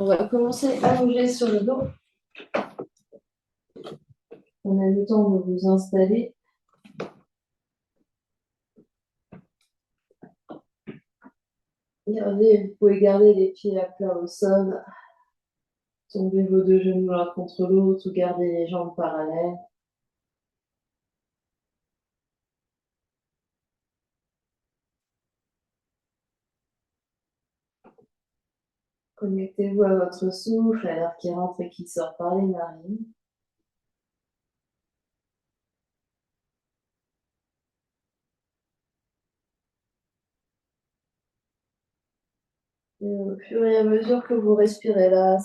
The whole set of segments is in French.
On va commencer à bouger sur le dos. On a le temps de vous installer. Vous pouvez garder les pieds à plat au sol. Tombez vos deux genoux l'un contre l'autre ou gardez les jambes parallèles. Connectez-vous à votre souffle, à l'air qui rentre et qui sort par les narines. Et au fur et à mesure que vous respirez là,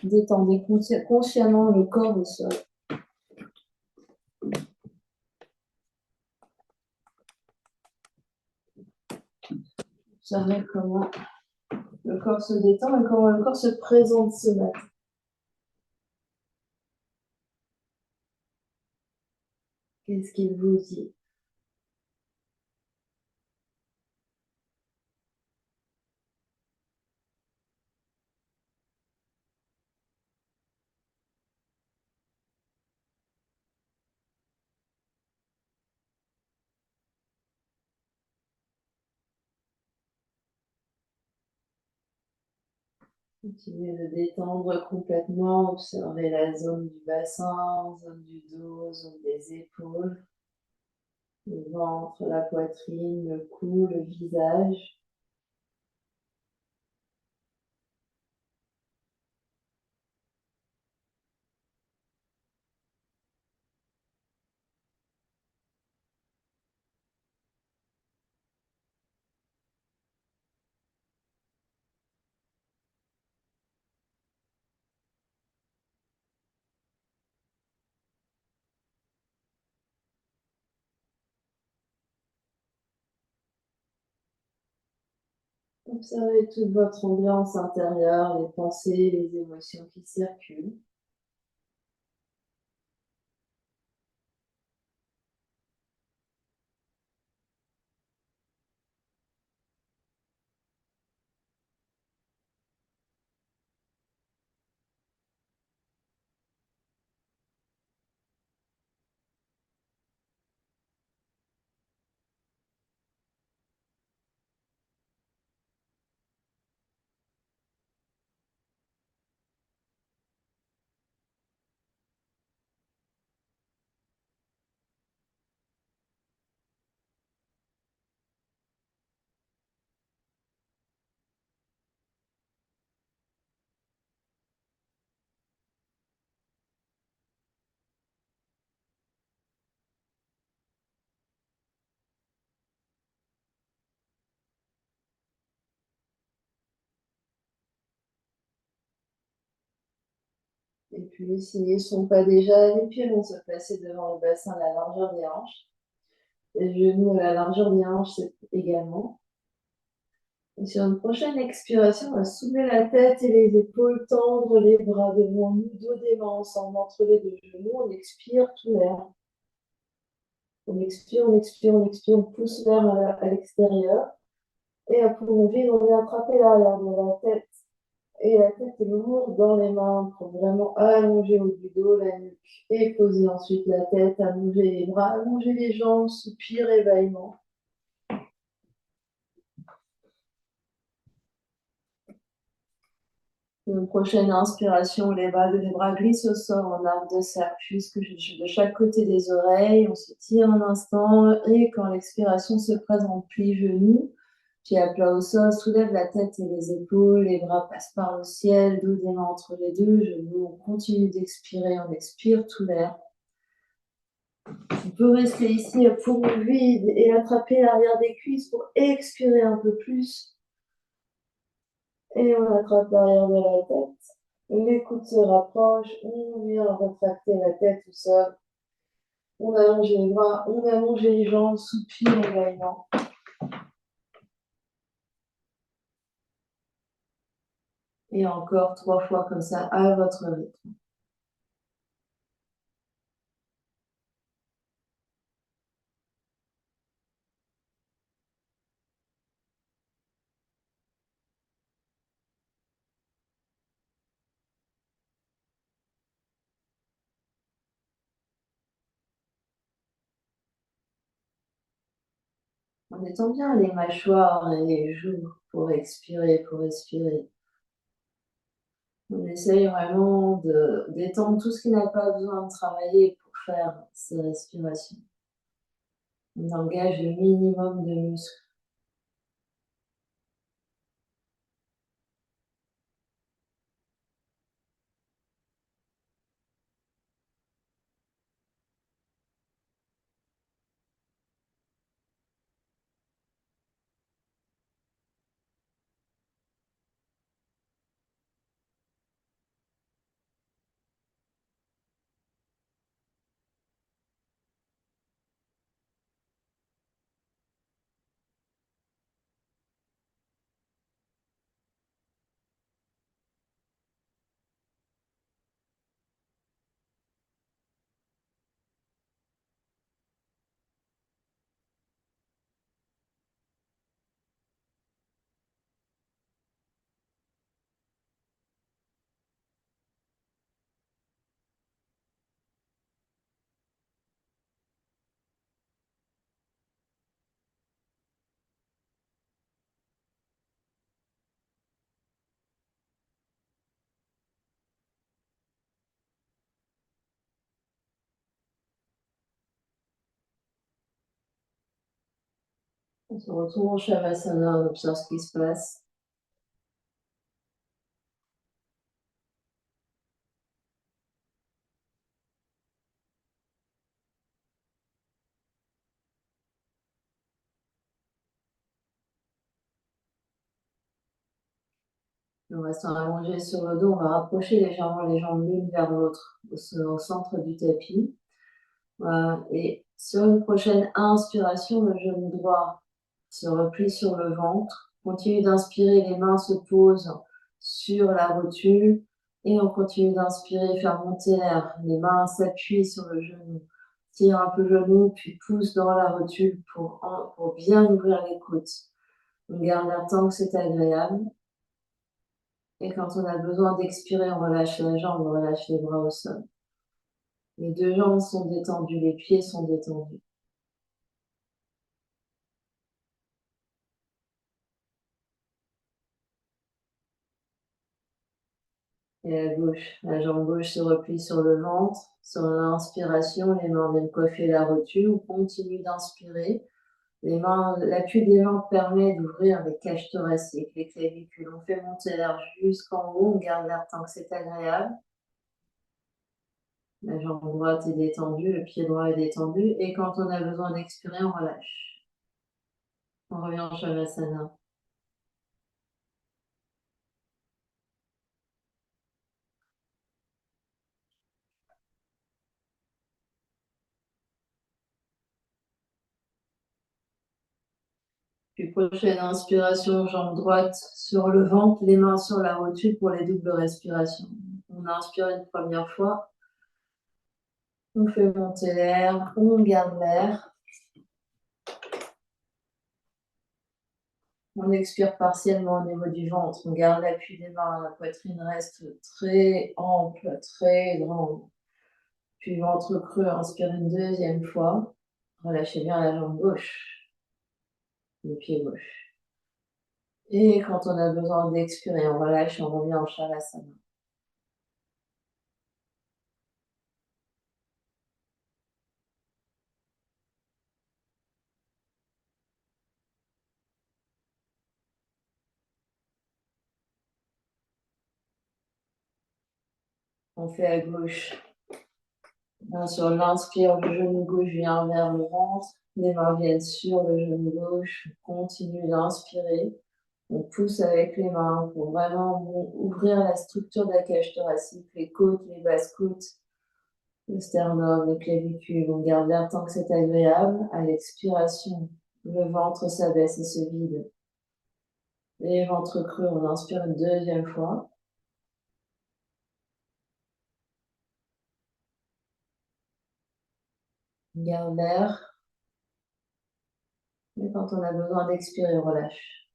détendez consciemment le corps au sol. Observez comment le corps se détend et comment le corps se présente ce matin. Qu'est-ce qu'il vous dit? Continuez de détendre complètement, observez la zone du bassin, zone du dos, zone des épaules, le ventre, la poitrine, le cou, le visage. Observez toute votre ambiance intérieure, les pensées, les émotions qui circulent. Et puis, s'ils ne sont pas déjà, les pieds vont se placer devant le bassin à la largeur des hanches. Les genoux à la largeur des hanches également. Et sur une prochaine expiration, on va soulever la tête et les épaules, tendre les bras devant nous, dos des mains ensemble entre les deux genoux. On expire tout l'air. On expire, on expire, on expire, on pousse l'air à l'extérieur. Et à poumon vide, on vient attraper l'arrière de la tête. Et la tête est lourde dans les mains pour vraiment allonger au du dos, la nuque. Et poser ensuite la tête, allonger les bras, allonger les jambes, soupir et bâillement. Une prochaine inspiration, les bras glissent au sol en arc de cercle jusque de chaque côté des oreilles. On se tire un instant et quand l'expiration se présente, plie genoux, pieds à plat au sol, soulève la tête et les épaules, les bras passent par le ciel, dos des mains entre les deux genoux. On continue d'expirer, on expire tout l'air. On peut rester ici à poumon vide et attraper l'arrière des cuisses pour expirer un peu plus. Et on attrape l'arrière de la tête. Les coudes se rapprochent, on vient retracter la tête au sol. On allonge les bras, on allonge les jambes, soupir et bâillement. Et encore 3 fois comme ça à votre rythme. On détend bien les mâchoires et les joues pour expirer, pour respirer. On essaye vraiment de détendre tout ce qui n'a pas besoin de travailler pour faire ces respirations. On engage le minimum de muscles. On se retrouve en Shavasana, on observe ce qui se passe. En restant allongé sur le dos, on va rapprocher légèrement les jambes l'une vers l'autre au centre du tapis. Voilà. Et sur une prochaine inspiration, le genou droit se replie sur le ventre. Continue d'inspirer, les mains se posent sur la rotule. Et on continue d'inspirer, faire monter l'air. Les mains s'appuient sur le genou. Tire un peu le genou, puis pousse dans la rotule pour bien ouvrir les côtes. On garde l'air tant que c'est agréable. Et quand on a besoin d'expirer, on relâche la jambe, on relâche les bras au sol. Les deux jambes sont détendues, les pieds sont détendus. Et à gauche, la jambe gauche se replie sur le ventre. Sur l'inspiration, les mains viennent coiffer la rotule. On continue d'inspirer. L'appui des mains permet d'ouvrir les cages thoraciques, les clavicules. On fait monter l'air jusqu'en haut. On garde l'air tant que c'est agréable. La jambe droite est détendue, le pied droit est détendu. Et quand on a besoin d'expirer, on relâche. On revient en Shavasana. Puis prochaine inspiration, jambe droite sur le ventre, les mains sur la rotule pour les doubles respirations. On inspire une première fois, on fait monter l'air, on garde l'air. On expire partiellement au niveau du ventre, on garde l'appui des mains, la poitrine reste très ample, très grande. Puis ventre creux, inspire une deuxième fois. Relâchez bien la jambe gauche, le pied gauche. Et quand on a besoin d'expirer, on relâche, on revient en Shavasana. On fait à gauche. Sur l'inspire, le genou gauche vient vers le ventre, les mains viennent sur le genou gauche, on continue d'inspirer, on pousse avec les mains pour vraiment ouvrir la structure de la cage thoracique, les côtes, les basses côtes, le sternum, les clavicules, on garde l'air tant que c'est agréable. À l'expiration, le ventre s'abaisse et se vide. Les ventres creux, on inspire une deuxième fois. On garde l'air. Et quand on a besoin d'expirer, on relâche.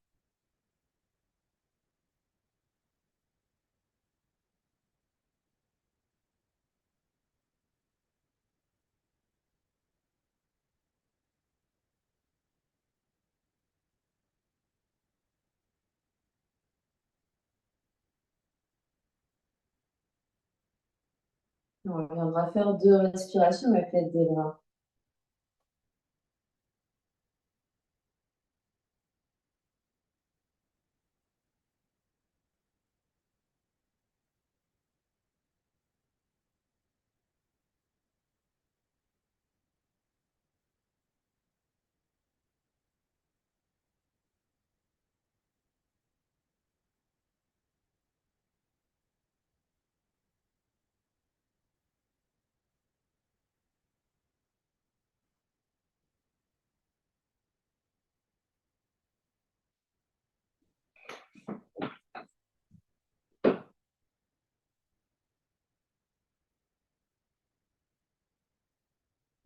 On viendra faire 2 respirations avec l'aide des bras.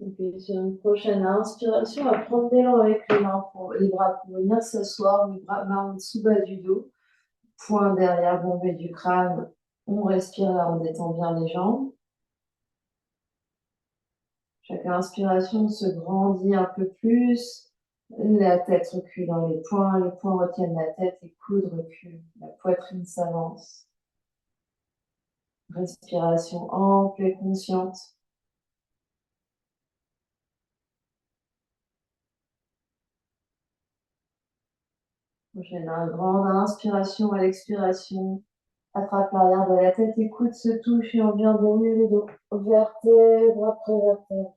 Et puis sur une prochaine inspiration, on va prendre l'élan avec les bras pour venir s'asseoir, les bras mains en dessous bas du dos, poing derrière, bombée du crâne. On respire là, on détend bien les jambes. Chaque inspiration se grandit un peu plus. La tête recule dans les poings retiennent la tête, les coudes reculent, la poitrine s'avance. Respiration ample et consciente. Prochaine grande inspiration à l'expiration. Attrape l'arrière de la tête, les coudes se touchent et on vient dérouler le dos. Vertèbre après vertèbre.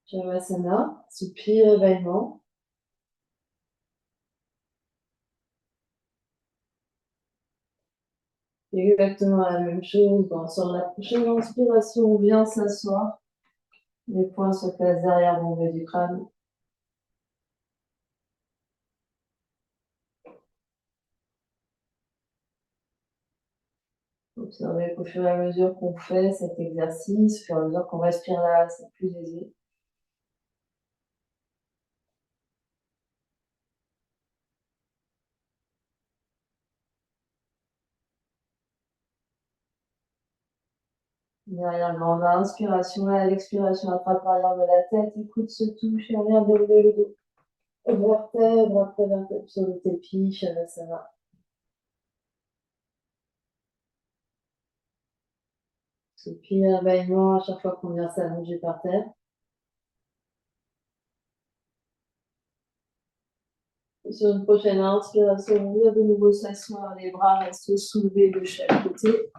Shavasana, soupir, éveillement. Exactement la même chose. Bon, sur la prochaine inspiration, on vient s'asseoir. Les poings se placent derrière l'ombre du crâne. Observez qu'au fur et à mesure qu'on fait cet exercice, au fur et à mesure qu'on respire là, c'est plus aisé. Derrière grande inspiration, là, à l'expiration, attrape l'arrière de la tête, les coudes se touchent et on vient dérouler le dos. Vertèbre après vertèbre sur le tapis, Shavasana. Soupir, éveillement à chaque fois qu'on vient s'allonger par terre. Et sur une prochaine inspiration, on vient de nouveau s'asseoir, les bras restent soulevés de chaque côté.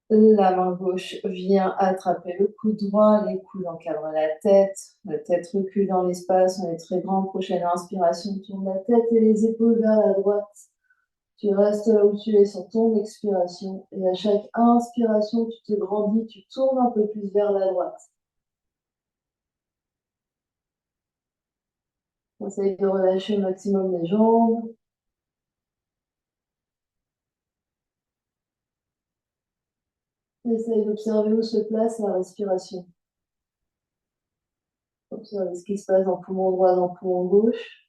La main gauche vient attraper le coude droit, les coudes encadrent la tête recule dans l'espace, on est très grand. Prochaine inspiration, tourne la tête et les épaules vers la droite. Tu restes là où tu es sur ton expiration et à chaque inspiration, tu te grandis, tu tournes un peu plus vers la droite. Essaye de relâcher au maximum les jambes. Essaye d'observer où se place la respiration. Observez ce qui se passe dans le poumon droit, dans le poumon gauche.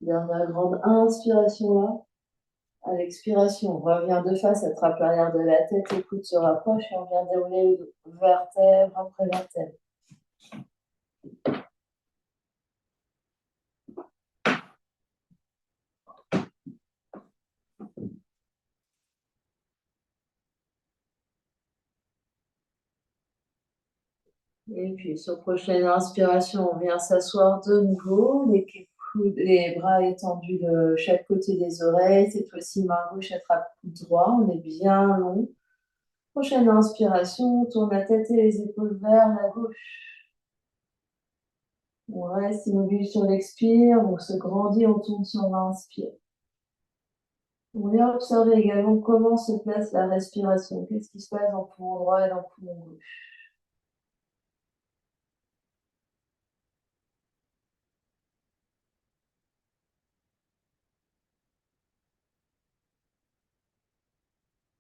Dernière grande inspiration là. À l'expiration, on revient de face, attrape l'arrière de la tête, les coudes se rapprochent et on vient dérouler le dos. Vertèbre après vertèbre. Et puis, sur prochaine inspiration, on vient s'asseoir de nouveau, les bras étendus de chaque côté des oreilles. Cette fois-ci, main gauche attrape coude droit, on est bien long. Prochaine inspiration, on tourne la tête et les épaules vers la gauche. On reste immobile sur l'expire, on se grandit, on tourne sur l'inspire. On vient observer également comment se place la respiration. Qu'est-ce qui se passe dans le poumon droit et dans le poumon gauche.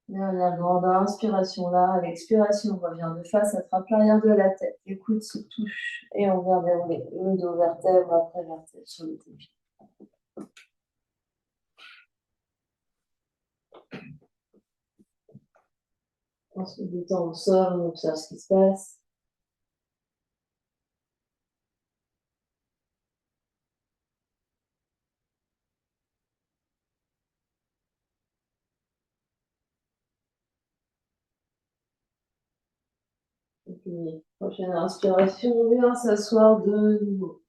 Dernière grande inspiration là. À l'expiration, on revient de face, attrape l'arrière de la tête. Les coudes se touchent et on vient dérouler le dos vertèbre après vertèbre sur le tapis. On se détend, on sort, on observe ce qui se passe. Puis, prochaine inspiration, on vient s'asseoir de nouveau.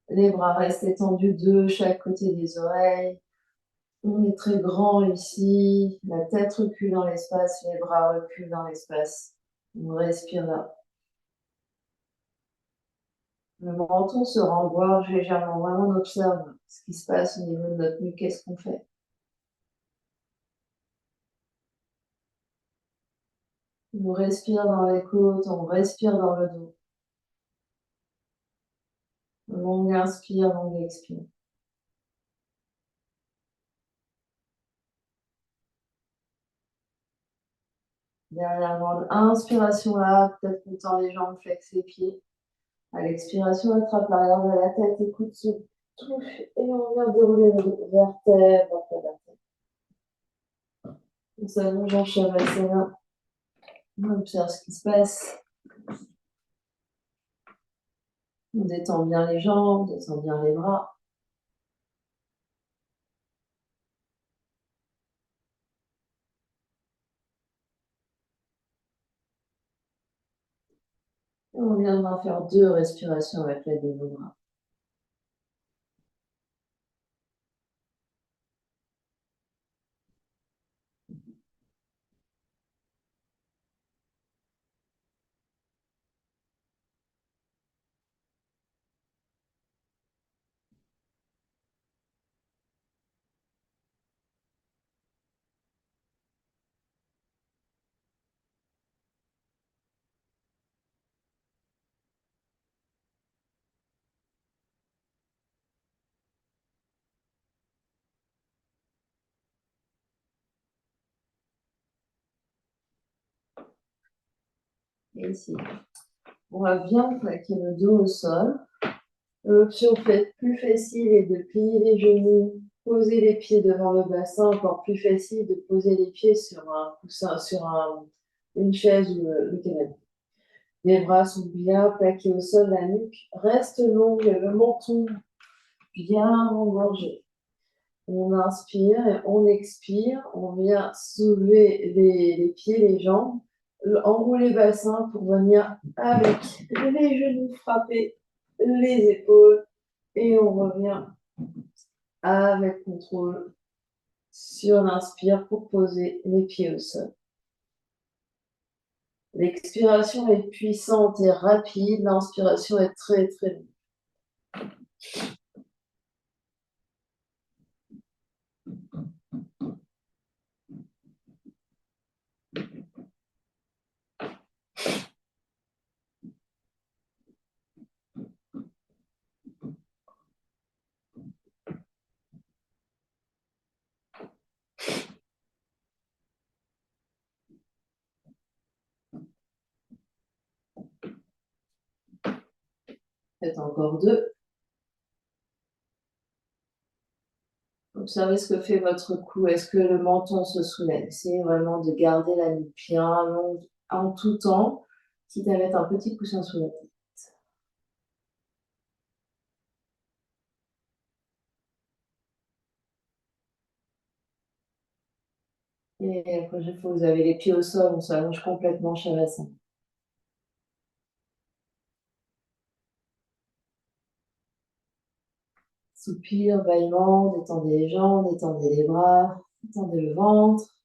Les bras restent étendus de chaque côté des oreilles. On est très grand ici. La tête recule dans l'espace, les bras reculent dans l'espace. On respire là. Le menton se renvoie légèrement. Vraiment, on observe ce qui se passe au niveau de notre nuque. Qu'est-ce qu'on fait? On respire dans les côtes, on respire dans le dos. Longue inspire, longue expire. Dernière grande inspiration là, peut-être qu'on tend les jambes, flex les pieds. À l'expiration, attrape l'arrière de la tête, écoute ce touche et on vient dérouler le vertèbre après vertèbre. On s'allonge en shavasana. On observe ce qui se passe. On détend bien les jambes, on détend bien les bras. Et on vient d'en faire 2 respirations avec l'aide de vos bras. Et ici, on va bien plaquer le dos au sol. L'option plus facile est de plier les genoux, poser les pieds devant le bassin. Encore plus facile de poser les pieds sur un coussin, sur une chaise ou le canapé. Les bras sont bien plaqués au sol, la nuque reste longue, le menton bien engorgé. On inspire et on expire. On vient soulever les pieds, les jambes, enrouler le bassin pour venir avec les genoux frapper les épaules et on revient avec contrôle sur l'inspire pour poser les pieds au sol. L'expiration est puissante et rapide, l'inspiration est très très longue. Faites encore 2. Observez ce que fait votre cou. Est-ce que le menton se soulève? Essayez vraiment de garder la nuque bien longue en tout temps, quitte à mettre un petit coussin sous la tête. Et la prochaine fois que vous avez les pieds au sol, on s'allonge complètement Shavasana. Soupir, bâillement, détendez les jambes, détendez les bras, détendez le ventre.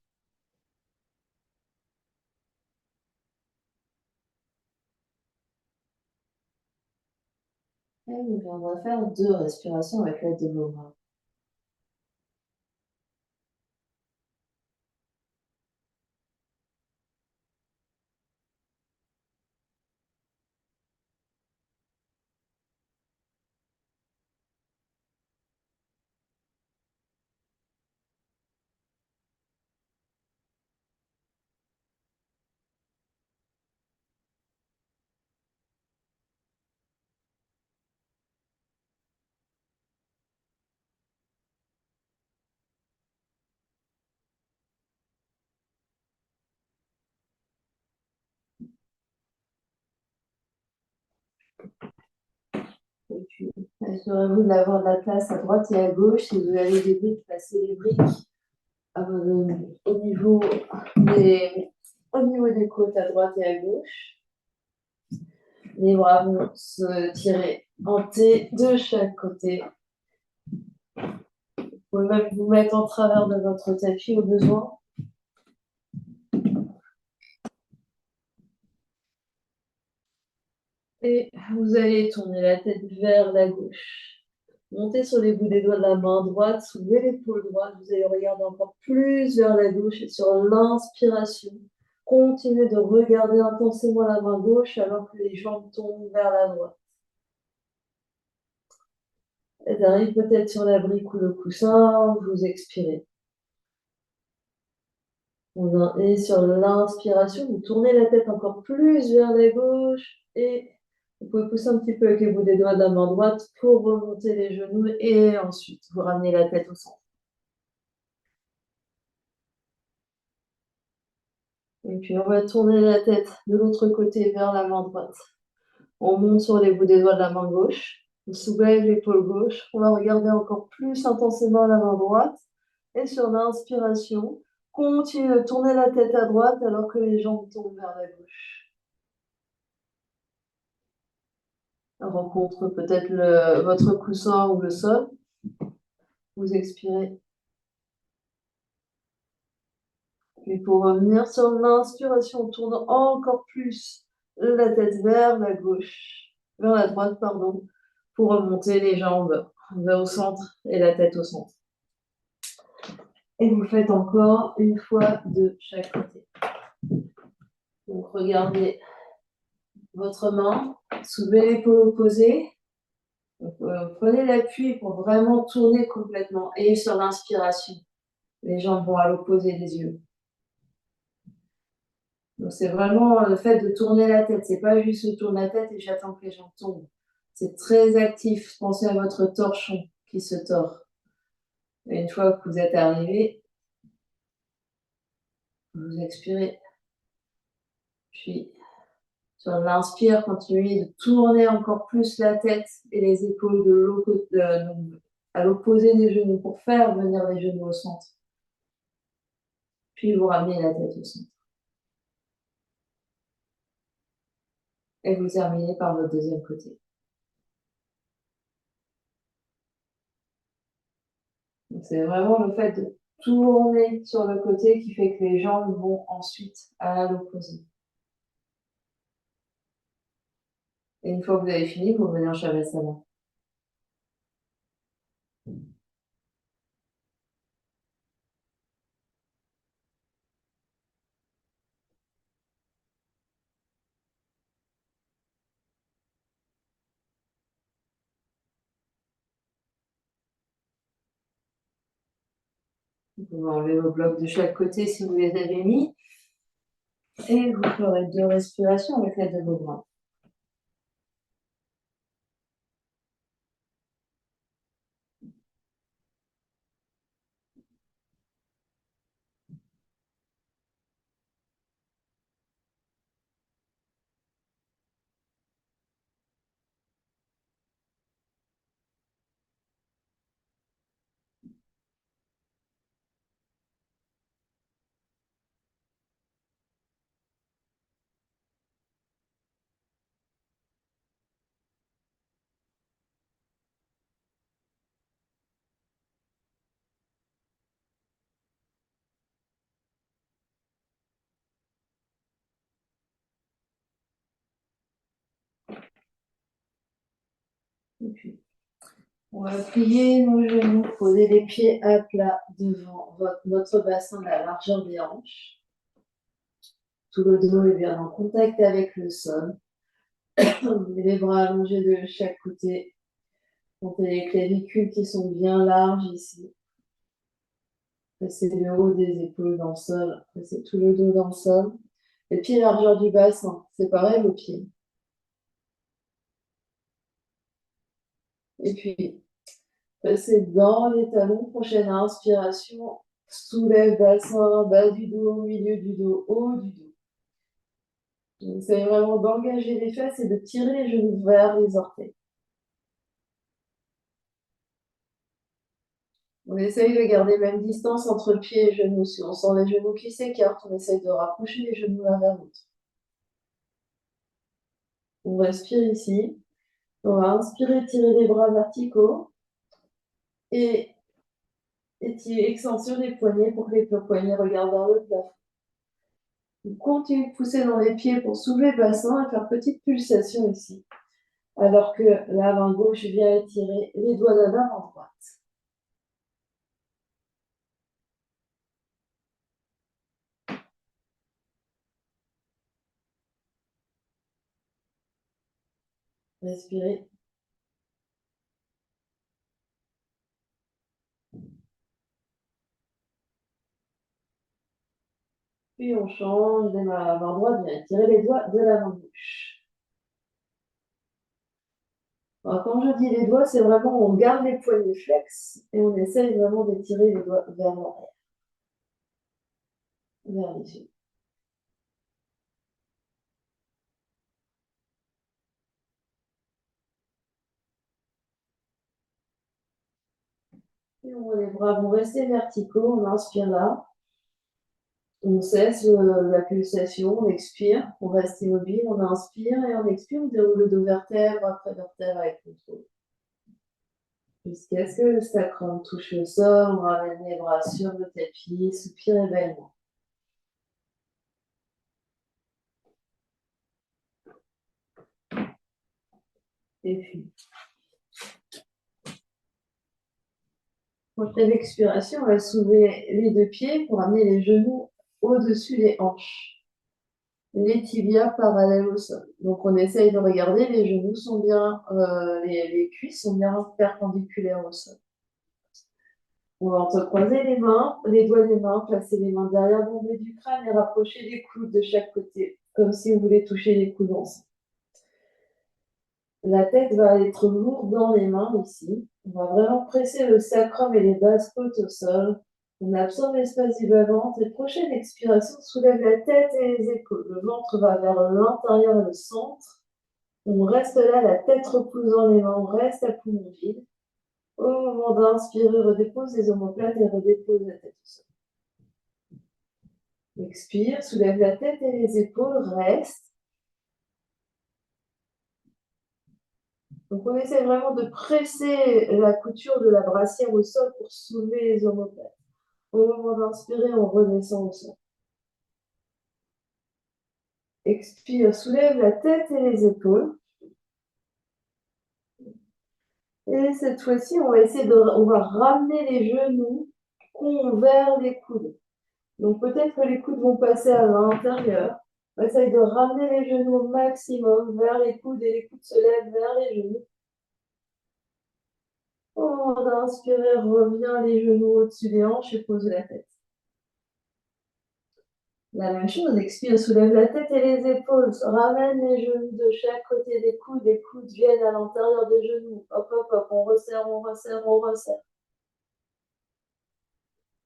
Et on viendra faire 2 respirations avec l'aide de vos bras. Et puis, assurez-vous d'avoir de la place à droite et à gauche. Si vous avez des briques, passez les briques au niveau des côtes à droite et à gauche. Les bras vont se tirer en T de chaque côté. Vous pouvez même vous mettre en travers de votre tapis au besoin. Et vous allez tourner la tête vers la gauche. Montez sur les bouts des doigts de la main droite, soulevez l'épaule droite. Vous allez regarder encore plus vers la gauche et sur l'inspiration, continuez de regarder intensément la main gauche alors que les jambes tombent vers la droite. Elles arrivent peut-être sur la brique ou le coussin, vous expirez. Et sur l'inspiration, vous tournez la tête encore plus vers la gauche et vous pouvez pousser un petit peu avec les bouts des doigts de la main droite pour remonter les genoux et ensuite vous ramenez la tête au centre. Et puis on va tourner la tête de l'autre côté vers la main droite. On monte sur les bouts des doigts de la main gauche. On soulève l'épaule gauche. On va regarder encore plus intensément la main droite. Et sur l'inspiration, continue de tourner la tête à droite alors que les jambes tombent vers la gauche. Rencontre peut-être votre coussin ou le sol. Vous expirez. Puis pour revenir sur l'inspiration, on tourne encore plus la tête vers la gauche, vers la droite, pardon, pour remonter les jambes vers au centre et la tête au centre. Et vous faites encore une fois de chaque côté. Donc regardez votre main, soulevez l'épaule opposée. Prenez l'appui pour vraiment tourner complètement. Et sur l'inspiration, les jambes vont à l'opposé des yeux. Donc c'est vraiment le fait de tourner la tête. C'est pas juste je tourne la tête et j'attends que les jambes tombent. C'est très actif. Pensez à votre torchon qui se tord. Et une fois que vous êtes arrivé, vous expirez. Puis sur l'inspire, continuez de tourner encore plus la tête et les épaules à l'opposé des genoux pour faire venir les genoux au centre. Puis vous ramenez la tête au centre. Et vous terminez par votre deuxième côté. C'est vraiment le fait de tourner sur le côté qui fait que les jambes vont ensuite à l'opposé. Et une fois que vous avez fini, vous revenez en Shavasana. Vous pouvez enlever vos blocs de chaque côté si vous les avez mis. Et vous ferez 2 respirations avec l'aide de vos bras. Et puis, on va plier nos genoux, poser les pieds à plat devant notre bassin à la largeur des hanches. Tout le dos est bien en contact avec le sol. Les bras allongés de chaque côté. Montez les clavicules qui sont bien larges ici. Placez le haut des épaules dans le sol. Placez tout le dos dans le sol. Les pieds largeur du bassin. Séparez vos pieds. Et puis, passez dans les talons. Prochaine inspiration. Soulève bassin, bas du dos, milieu du dos, haut du dos. Essayez vraiment d'engager les fesses et de tirer les genoux vers les orteils. On essaye de garder même distance entre le pied et genou. Si on sent les genoux qui s'écartent, on essaye de rapprocher les genoux l'un vers l'autre. On respire ici. On va inspirer, tirer les bras verticaux et extension des poignets pour que les poignets regardent vers le plafond. On continue de pousser dans les pieds pour soulever le bassin et faire petite pulsation ici. Alors que la main gauche vient étirer les doigts de la main droite. Respirez. Puis on change, la main droite vient étirer les doigts de la main gauche. Alors, quand je dis les doigts, c'est vraiment on garde les poignets flex et on essaye vraiment d'étirer les doigts vers l'arrière, vers les yeux. Et les bras vont rester verticaux, on inspire là. On cesse la pulsation, on expire, on reste immobile, on inspire et on expire, on déroule le dos vertèbre après vertèbre avec contrôle. Jusqu'à ce que le sacrum touche le sol, on ramène les bras sur le tapis, soupirez bellement. Et puis, prochaine expiration, on va soulever les deux pieds pour amener les genoux au-dessus des hanches. Les tibias parallèles au sol. Donc on essaye de regarder, les genoux sont bien, les cuisses sont bien perpendiculaires au sol. On va entrecroiser les mains, les doigts des mains, placer les mains derrière l'ombre du crâne et rapprocher les coudes de chaque côté, comme si on voulait toucher les coudes ensemble. La tête va être lourde dans les mains ici. On va vraiment presser le sacrum et les basses côtes au sol. On absorbe l'espace du bas-ventre et prochaine expiration, soulève la tête et les épaules. Le ventre va vers l'intérieur et le centre. On reste là, la tête repose dans les mains, on reste à poumon vide. Au moment d'inspirer, redépose les omoplates et redépose la tête au sol. Expire, soulève la tête et les épaules, reste. Donc on essaie vraiment de presser la couture de la brassière au sol pour soulever les omoplates. Au moment d'inspirer, on redescend au sol. Expire, soulève la tête et les épaules. Et cette fois-ci, on va ramener les genoux vers les coudes. Donc peut-être que les coudes vont passer à l'intérieur. On essaye de ramener les genoux au maximum vers les coudes et les coudes se lèvent vers les genoux. Au moment d'inspirer, reviens les genoux au-dessus des hanches et pose la tête. La même chose, expire, soulève la tête et les épaules, ramène les genoux de chaque côté des coudes, les coudes viennent à l'intérieur des genoux. Hop, hop, hop, on resserre, on resserre, on resserre.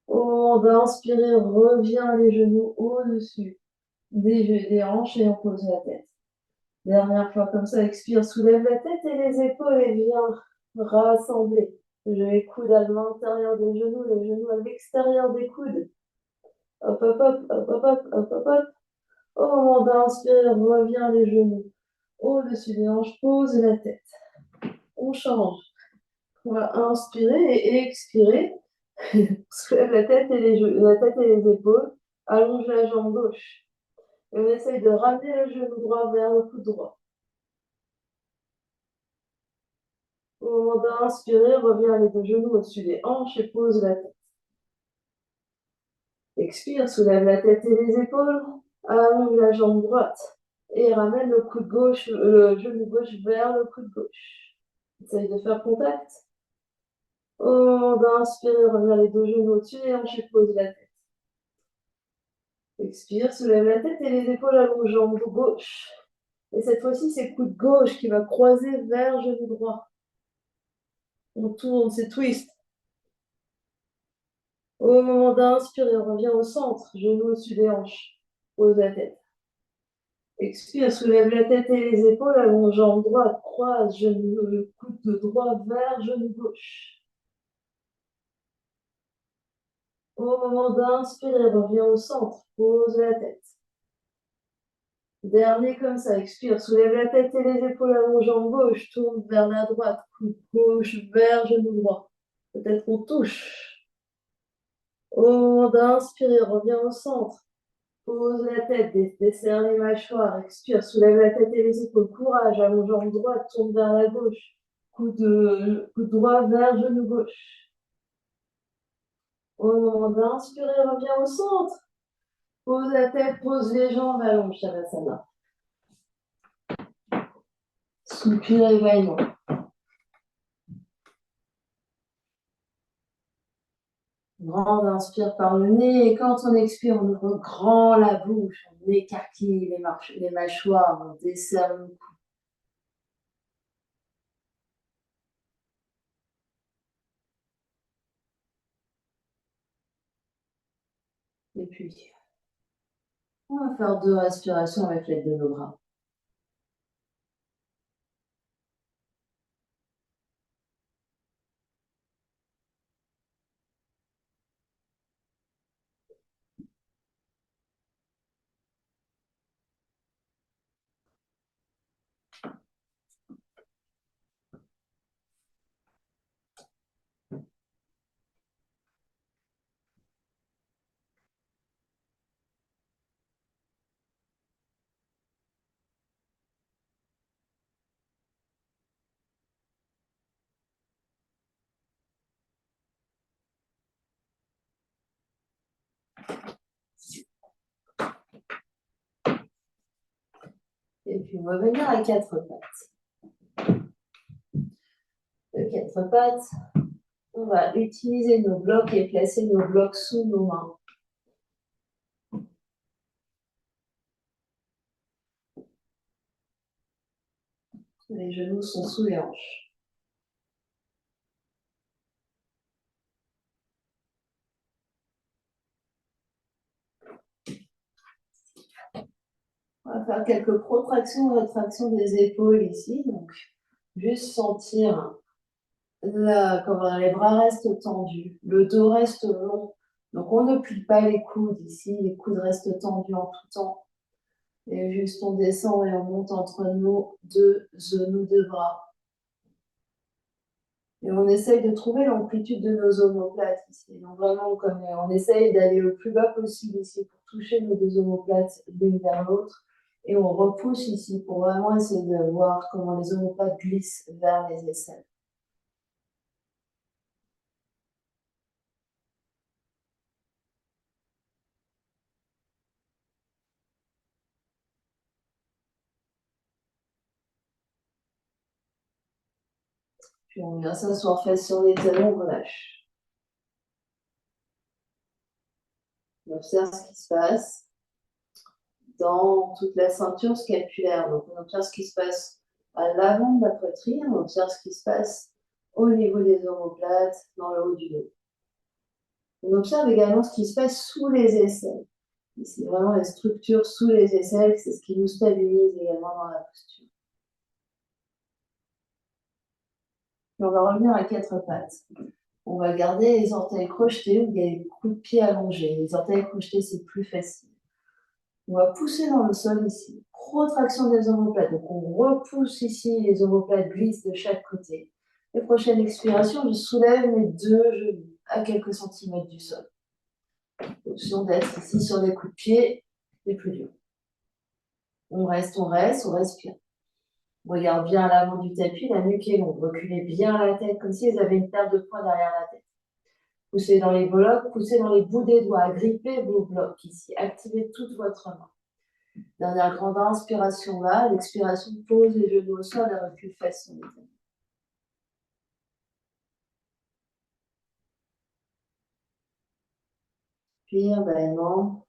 Au moment d'inspirer, reviens les genoux au-dessus des hanches et on pose la tête. Dernière fois comme ça, expire, soulève la tête et les épaules et viens rassembler. Les coudes à l'intérieur des genoux, les genoux à l'extérieur des coudes. Hop, hop, hop, hop, hop, hop, hop, hop, hop. Au moment d'inspirer, reviens les genoux au-dessus des hanches, pose la tête. On change. On va inspirer et expirer. Soulève la tête et les épaules. Allonge la jambe gauche. Et on essaye de ramener le genou droit vers le coude droit. Au moment d'inspirer, reviens les deux genoux au-dessus des hanches et pose la tête. Expire, soulève la tête et les épaules. Allonge la jambe droite. Et ramène le genou gauche vers le coude gauche. Essaye de faire contact. Au moment d'inspirer, reviens les deux genoux au-dessus des hanches et pose la tête. Expire, soulève la tête et les épaules allongent jambe gauche. Et cette fois-ci, c'est coude gauche qui va croiser vers genou droit. On tourne, c'est twist. Au moment d'inspirer, on revient au centre, genou au-dessus des hanches. Pose la tête. Expire, soulève la tête et les épaules, allonge jambe droite, croise le coude droit vers genou gauche. Au moment d'inspirer, reviens au centre, pose la tête. Dernier comme ça, expire, soulève la tête et les épaules, allonge en gauche, tourne vers la droite, coude gauche vers genou droit. Peut-être qu'on touche. Au moment d'inspirer, reviens au centre. Pose la tête, desserre les mâchoires, expire, soulève la tête et les épaules, courage, allonge en droite, tourne vers la gauche. Coude droit vers genou gauche. Au moment d'inspirer, reviens au centre. Pose la tête, pose les jambes, allonge Shavasana. Soupir et bâillement. Grande inspire par le nez et quand on expire, on ouvre grand la bouche, on écarquille les mâchoires, on desserre le cou. Et puis, on va faire 2 respirations avec l'aide de nos bras. Et puis, on va venir à 4 pattes. De 4 pattes, on va utiliser nos blocs et placer nos blocs sous nos mains. Les genoux sont sous les hanches. On va faire quelques protractions et rétractions des épaules ici. Donc, juste sentir là, comment les bras restent tendus, le dos reste long. Donc, on ne plie pas les coudes ici. Les coudes restent tendus en tout temps. Et juste, on descend et on monte entre nos deux genoux de bras. Et on essaye de trouver l'amplitude de nos omoplates ici. Donc vraiment, comme on essaye d'aller le plus bas possible ici pour toucher nos deux omoplates l'une vers l'autre. Et on repousse ici pour vraiment essayer de voir comment les omoplates glissent vers les aisselles. Puis on vient s'asseoir face sur les talons, on relâche. On observe ce qui se passe dans toute la ceinture scapulaire. Donc on observe ce qui se passe à l'avant de la poitrine, on observe ce qui se passe au niveau des omoplates, dans le haut du dos. On observe également ce qui se passe sous les aisselles. C'est vraiment les structures sous les aisselles, c'est ce qui nous stabilise également dans la posture. Et on va revenir à 4 pattes. On va garder les orteils crochetés ou il y a les coups de pied allongés. Les orteils crochetés, c'est plus facile. On va pousser dans le sol ici. Protraction des omoplates. Donc on repousse ici, les omoplates glissent de chaque côté. Et prochaine expiration, je soulève mes deux genoux à quelques centimètres du sol. Option d'être ici sur les coups de pied les plus durs. On respire. On regarde bien à l'avant du tapis, la nuque est longue. Reculez bien la tête, comme si vous avez une paire de poings derrière la tête. Poussez dans les blocs, poussez dans les bouts des doigts. Agrippez vos blocs ici. Activez toute votre main. Dernière grande inspiration là. L'expiration, pose les genoux au sol et recule face sur les amis. Puis, bâillement.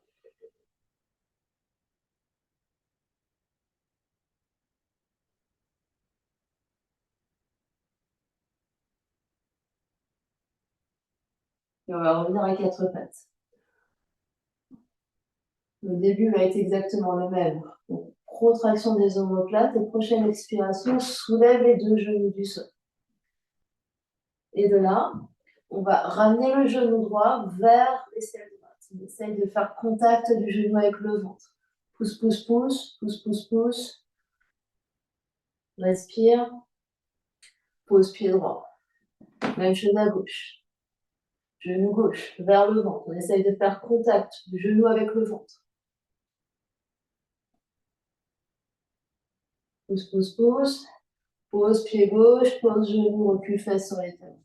Et on va revenir à 4 pattes. Le début va être exactement le même. Donc, protraction des omoplates et prochaine expiration, soulève les deux genoux du sol. Et de là, on va ramener le genou droit vers l'aisselle droite. On essaye de faire contact du genou avec le ventre. Pousse, pousse, pousse, pousse, pousse, pousse. Respire. Pose pied droit. Même chose à gauche. Genou gauche, vers le ventre. On essaye de faire contact du genou avec le ventre. Pousse, pousse, pousse. Pose pied gauche, pose genou, recul fesses sur les talons.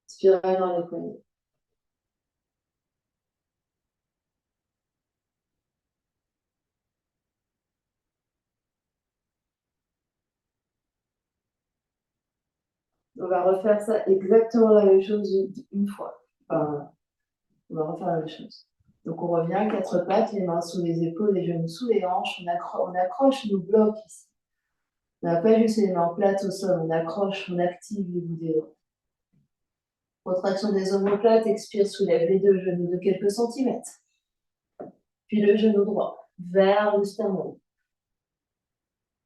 Spirale dans les poignets. On va refaire ça exactement la même chose une fois. Enfin, on va refaire la même chose. Donc on revient, quatre pattes, les mains sous les épaules, les genoux sous les hanches. On accroche nos blocs ici. On n'a pas juste les mains plates au sol, on accroche, on active les bouts des doigts. Contraction des omoplates, expire, soulève les deux genoux de quelques centimètres. Puis le genou droit vers le sternum.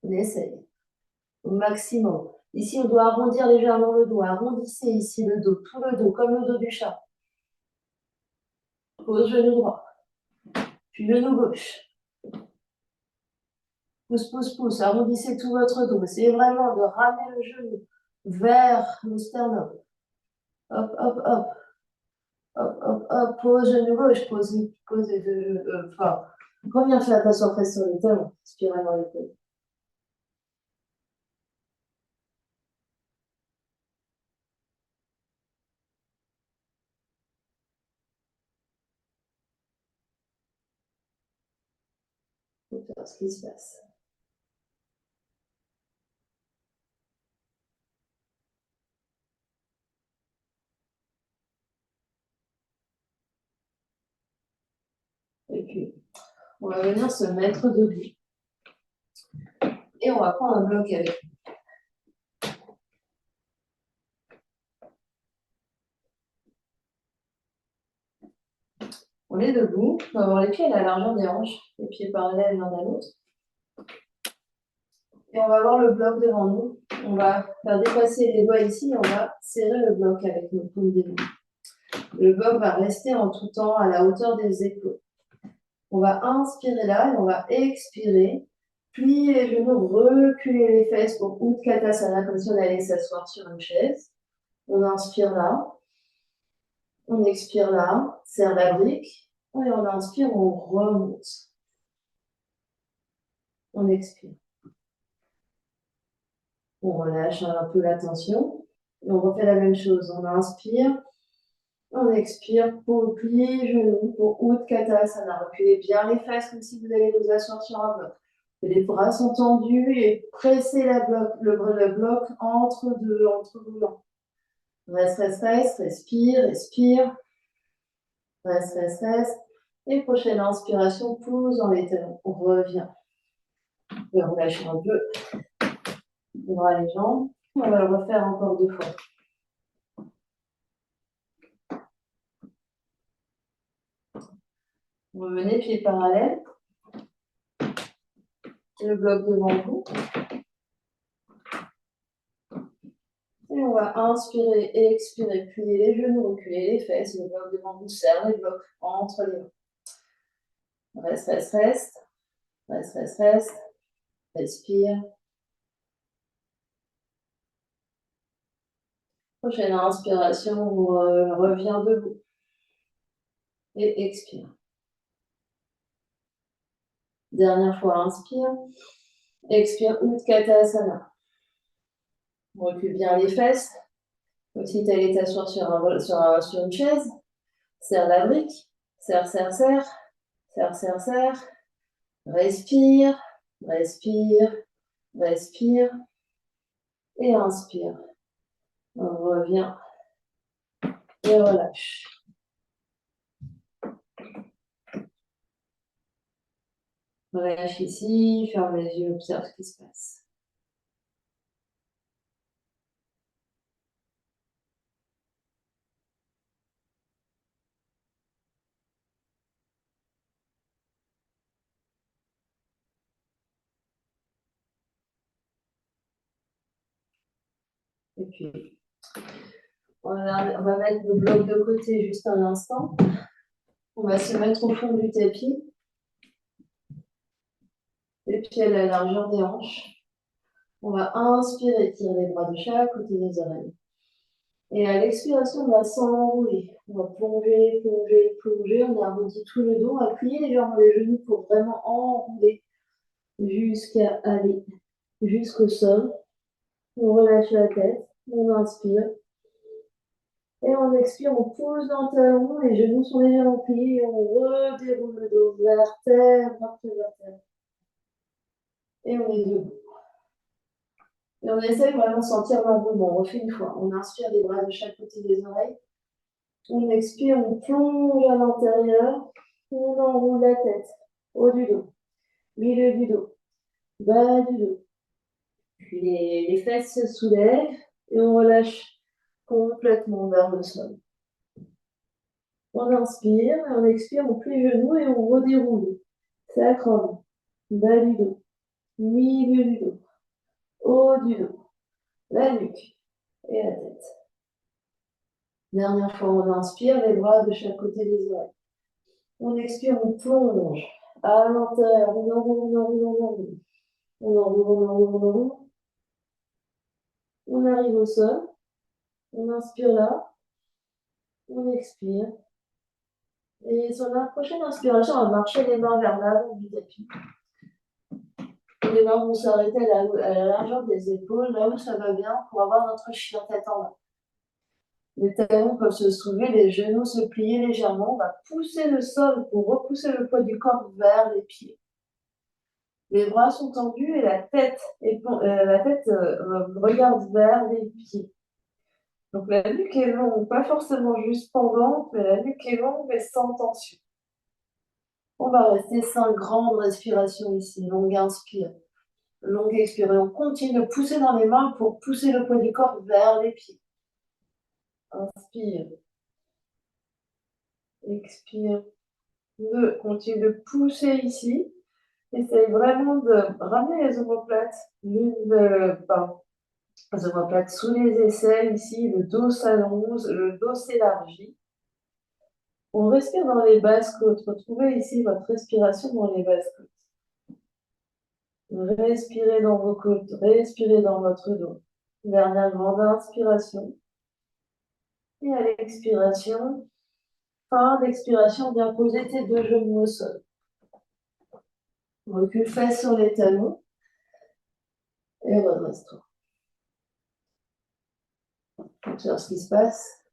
On essaye au maximum. Ici, on doit arrondir légèrement le dos. Arrondissez ici le dos, tout le dos, comme le dos du chat. Pose genou droit. Puis genou gauche. Pousse, pousse, pousse. Arrondissez tout votre dos. Essayez vraiment de ramener le genou vers le sternum. Hop, hop, hop. Hop, hop, hop. Pose genou gauche. Posez les deux. Enfin, reviens faire attention face sur les talons. Inspirez dans l'épaule. Faut faire ce qui se passe. Et puis, on va venir se mettre debout. Et on va prendre un bloc avec. On est debout. On va avoir les pieds à la largeur des hanches, les pieds parallèles l'un à l'autre. Et on va avoir le bloc devant nous. On va faire dépasser les doigts ici et on va serrer le bloc avec nos paumes des mains. Le bloc va rester en tout temps à la hauteur des épaules. On va inspirer là et on va expirer. Plier les genoux, reculer les fesses pour Utkatasana, comme si on allait s'asseoir sur une chaise. On inspire là. On expire là. Serre la brique. Et on inspire, on remonte. On expire. On relâche un peu la tension. Et on refait la même chose. On inspire. On expire pour plier genoux, pour Utkatasana. Reculez bien les fesses comme si vous allez vous asseoir sur un bloc. Les bras sont tendus et pressez le bloc entre vos mains. Reste, reste, reste. Respire, respire. Reste, reste, reste. Et prochaine inspiration, pousse dans les talons. On revient. On va relâcher un peu les bras, les jambes. On va le refaire encore deux fois. Revenez, pieds parallèles. Le bloc devant vous. Et on va inspirer et expirer. Plier les genoux, reculer les fesses. Le bloc devant vous serre les blocs entre les mains. Reste, reste, reste. Reste, reste, reste. Respire. Prochaine inspiration, on revient debout. Et expire. Dernière fois, inspire. Expire, Utkatasana. On recule bien les fesses. Comme si tu allais t'asseoir sur une chaise. Serre la brique. Serre, serre, serre. Serre, serre, serre. Respire. Respire. Respire. Et inspire. On revient. Et relâche. Relâche ici. Ferme les yeux. Observe ce qui se passe. Et puis, on va mettre le bloc de côté juste un instant. On va se mettre au fond du tapis, les pieds à la largeur des hanches. On va inspirer, tirer les bras de chaque côté des oreilles. Et à l'expiration, on va s'enrouler. On va plonger, plonger, plonger. On arrondit tout le dos. On va plier légèrement les genoux pour vraiment enrouler jusqu'à aller jusqu'au sol. On relâche la tête. On inspire. Et on expire, on pose dans le talon. Les genoux sont légèrement pliés. Et on redéroule le dos. Vertèbre, vertèbre. Et on est debout. Et on essaye vraiment de sentir l'enroulement. On refait une fois. On inspire les bras de chaque côté des oreilles. On expire, on plonge à l'intérieur. On enroule la tête. Haut du dos. Milieu du dos. Bas du dos. Puis les fesses se soulèvent et on relâche complètement vers le sol. On inspire et on expire, on plie les genoux et on redéroule. Sacrum. Bas du dos. Milieu du dos. Haut du dos. La nuque et la tête. Dernière fois, on inspire, les bras de chaque côté des oreilles. On expire, on plonge à l'intérieur, on enroule, on enroule, on enroule. On enroule, on enroule, on enroule. On arrive au sol. On inspire là. On expire. Et sur la prochaine inspiration, on va marcher les mains vers l'avant du tapis. Les mains vont s'arrêter à la largeur des épaules, là où ça va bien, pour avoir notre chien tête en bas. Les talons peuvent se soulever, les genoux se plier légèrement. On va pousser le sol pour repousser le poids du corps vers les pieds. Les bras sont tendus et la tête regarde vers les pieds. Donc la nuque est longue, pas forcément juste pendante, mais la nuque est longue mais sans tension. On va rester 5 grandes respirations ici. Longue inspire, longue expire. Et on continue de pousser dans les mains pour pousser le poids du corps vers les pieds. Inspire. Expire. 2. Continue de pousser ici. Essaye vraiment de ramener les omoplates. Les omoplates sous les aisselles ici. Le dos s'allonge, le dos s'élargit. On respire dans les basses côtes. Retrouvez ici votre respiration dans les basses côtes. Respirez dans vos côtes, respirez dans votre dos. Dernière grande inspiration. Et à l'expiration, fin d'expiration, bien poser tes 2 genoux au sol. Recule face sur les talons. Et redresse-toi. Observe ce qui se passe.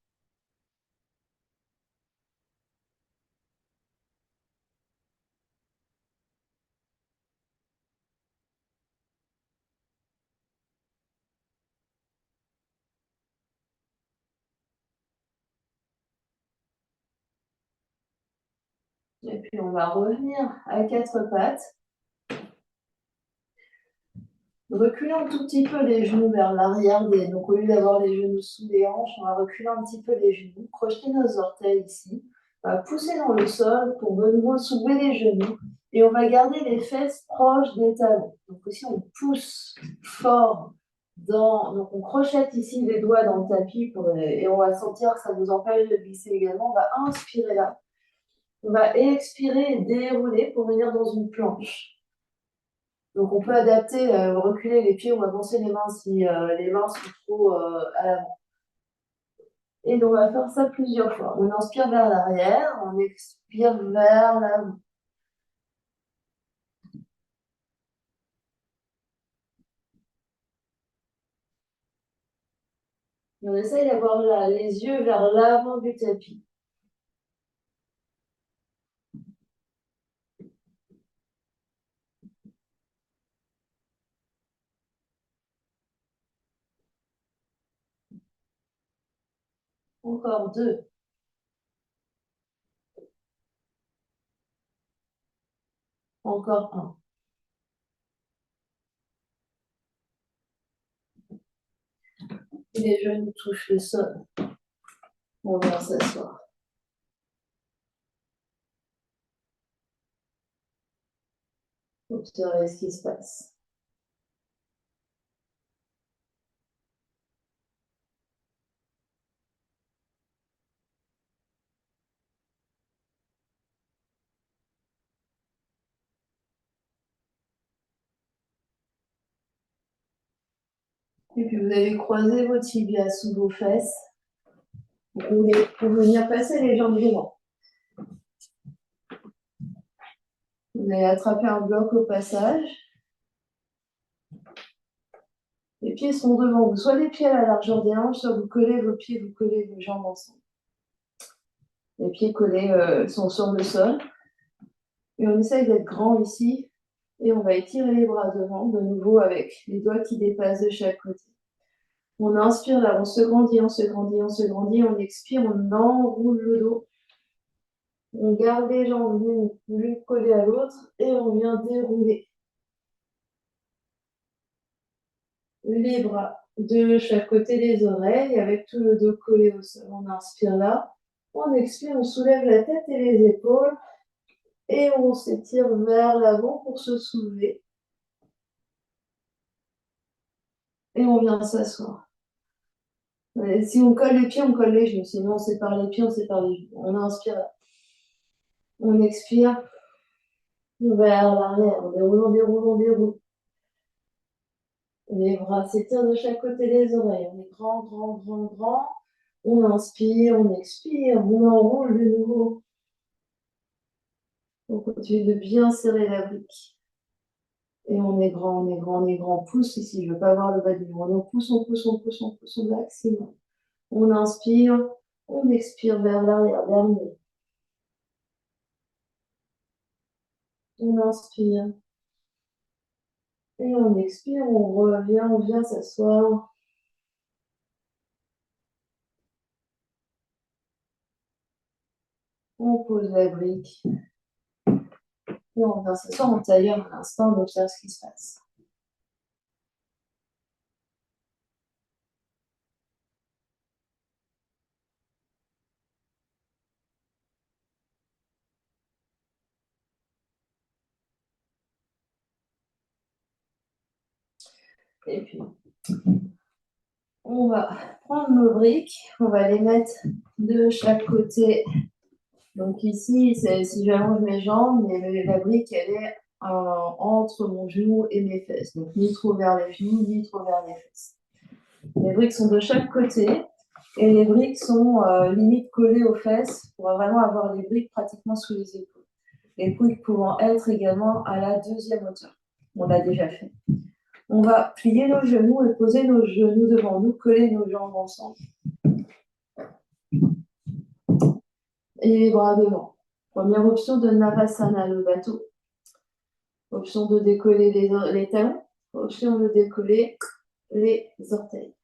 Et puis on va revenir à 4 pattes. Reculer un tout petit peu les genoux vers l'arrière. Donc au lieu d'avoir les genoux sous les hanches, on va reculer un petit peu les genoux. Projeter nos orteils ici. On va pousser dans le sol pour de nouveau soulever les genoux. Et on va garder les fesses proches des talons. Donc ici on pousse fort. Donc on crochette ici les doigts dans le tapis et on va sentir que ça nous empêche de glisser également. On va inspirer là. On va expirer et dérouler pour venir dans une planche. Donc on peut adapter, reculer les pieds ou avancer les mains si les mains sont trop à l'avant. Et donc on va faire ça plusieurs fois. On inspire vers l'arrière, on expire vers l'avant. Et on essaye d'avoir les yeux vers l'avant du tapis. Encore 2. Encore 1. Les genoux touchent le sol. On vient s'asseoir. Observez ce qui se passe. Et puis vous allez croiser vos tibias sous vos fesses. Roulez pour venir passer les jambes devant. Vous allez attraper un bloc au passage. Les pieds sont devant vous, soit les pieds à la largeur des hanches, soit vous collez vos pieds, vous collez vos jambes ensemble. Les pieds collés sont sur le sol. Et on essaye d'être grand ici. Et on va étirer les bras devant, de nouveau avec les doigts qui dépassent de chaque côté. On inspire là, on se grandit, on se grandit, on se grandit. On expire, on enroule le dos. On garde les jambes l'une collées à l'autre et on vient dérouler les bras de chaque côté des oreilles avec tout le dos collé au sol. On inspire là, on expire, on soulève la tête et les épaules et on s'étire vers l'avant pour se soulever. Et on vient s'asseoir. Si on colle les pieds, on colle les genoux. Sinon, on sépare les pieds, on sépare les genoux. On inspire là. On expire vers l'arrière. On déroule, on déroule, on déroule. Les bras s'étirent de chaque côté des oreilles. On est grand, grand, grand, grand. On inspire, on expire, on enroule de nouveau. On continue de bien serrer la brique. Et on est grand, on est grand, on est grand. On pousse ici, je ne veux pas voir le bas du ventre. On pousse, on pousse, on pousse, on pousse au maximum. On inspire, on expire vers l'arrière, dernier. On inspire. Et on expire, on revient, on vient s'asseoir. On pose la brique. Et on vient s'asseoir en tailleur un instant, on observe ce qui se passe. Et puis, on va prendre nos briques, on va les mettre de chaque côté. Donc ici, si j'allonge mes jambes, la brique, elle est entre mon genou et mes fesses. Donc ni trop vers les genoux, ni trop vers les fesses. Les briques sont de chaque côté et les briques sont limite collées aux fesses pour vraiment avoir les briques pratiquement sous les épaules. Les briques pouvant être également à la deuxième hauteur. On l'a déjà fait. On va plier nos genoux et poser nos genoux devant nous, coller nos jambes ensemble. Et les bras devant. Première option de Navasana, le bateau. Option de décoller les talons. Option de décoller les orteils.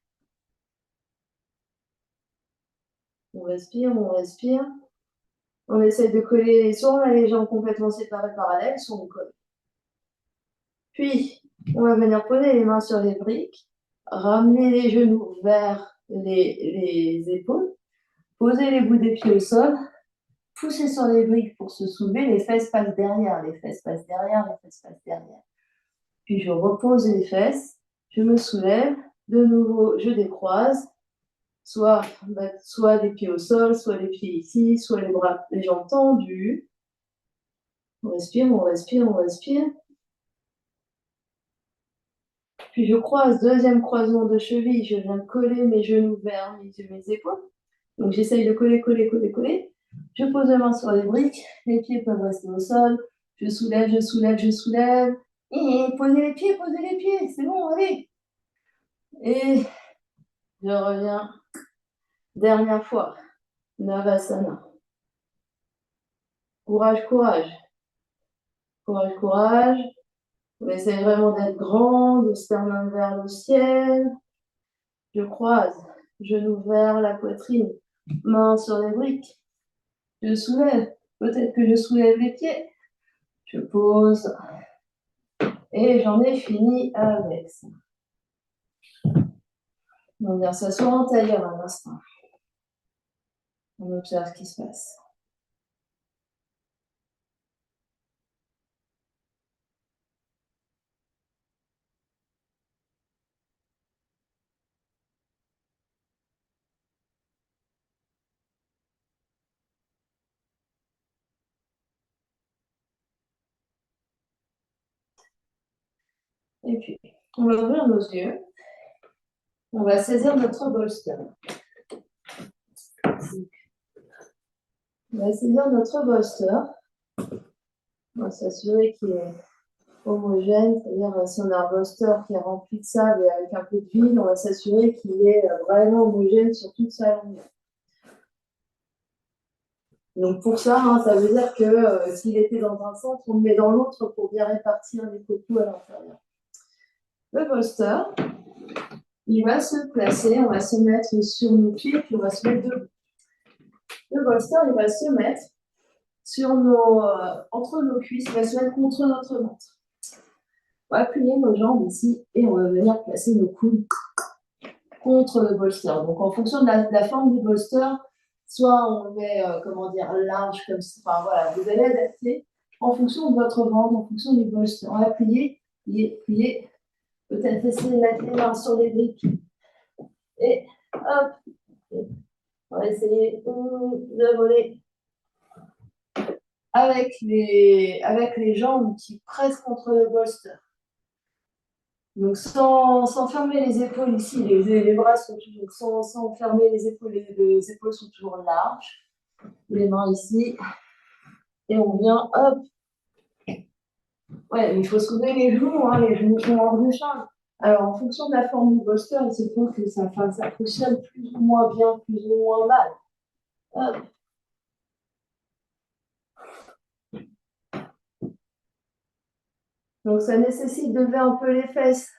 On respire, on respire. On essaie de coller, soit on a les jambes complètement séparées parallèles, soit on colle. Puis, on va venir poser les mains sur les briques, ramener les genoux vers les épaules, poser les bouts des pieds au sol, pousser sur les briques pour se soulever, les fesses passent derrière, les fesses passent derrière, les fesses passent derrière. Puis je repose les fesses, je me soulève, de nouveau je décroise, soit les pieds au sol, soit les pieds ici, soit les bras, les jambes tendues. On respire, on respire, on respire. Puis je croise, deuxième croisement de cheville, je viens coller mes genoux vers mes épaules. Donc j'essaye de coller, coller, coller, coller. Je pose la main sur les briques, les pieds peuvent rester au sol. Je soulève, je soulève, je soulève. Et posez les pieds, c'est bon, allez. Et je reviens. Dernière fois. Navasana. Courage, courage. Courage, courage. On essaie vraiment d'être grand, de sternum vers le ciel. Je croise, genoux vers la poitrine, main sur les briques. Je soulève, peut-être que je soulève les pieds. Je pose et j'en ai fini avec ça. On vient s'asseoir en tailleur un instant. On observe ce qui se passe. Et puis, on va ouvrir nos yeux. On va saisir notre bolster. On va saisir notre bolster. On va s'assurer qu'il est homogène, c'est-à-dire si on a un bolster qui est rempli de sable et avec un peu de vide, on va s'assurer qu'il est vraiment homogène sur toute sa longueur. Donc pour ça, ça veut dire que s'il était dans un centre, on le met dans l'autre pour bien répartir les copeaux à l'intérieur. Le bolster, il va se placer, on va se mettre sur nos pieds, puis on va se mettre debout. Le bolster, il va se mettre sur entre nos cuisses, il va se mettre contre notre ventre. On va appuyer nos jambes ici et on va venir placer nos coudes contre le bolster. Donc en fonction de la forme du bolster, soit on le met, large comme ça, enfin voilà, vous allez adapter en fonction de votre ventre, en fonction du bolster. On va appuyer, plier, peut-être essayer de mettre les mains sur les briques. Et hop, on va essayer de voler avec les jambes qui pressent contre le bolster. Donc sans fermer les épaules ici, les bras sont toujours, sans fermer les épaules sont toujours larges. Les mains ici. Et on vient, hop. Ouais, il faut soulever les genoux sont hors du champ. Alors en fonction de la forme du bolster, il se peut que ça fonctionne plus ou moins bien, plus ou moins mal. Hop. Donc ça nécessite de lever un peu les fesses.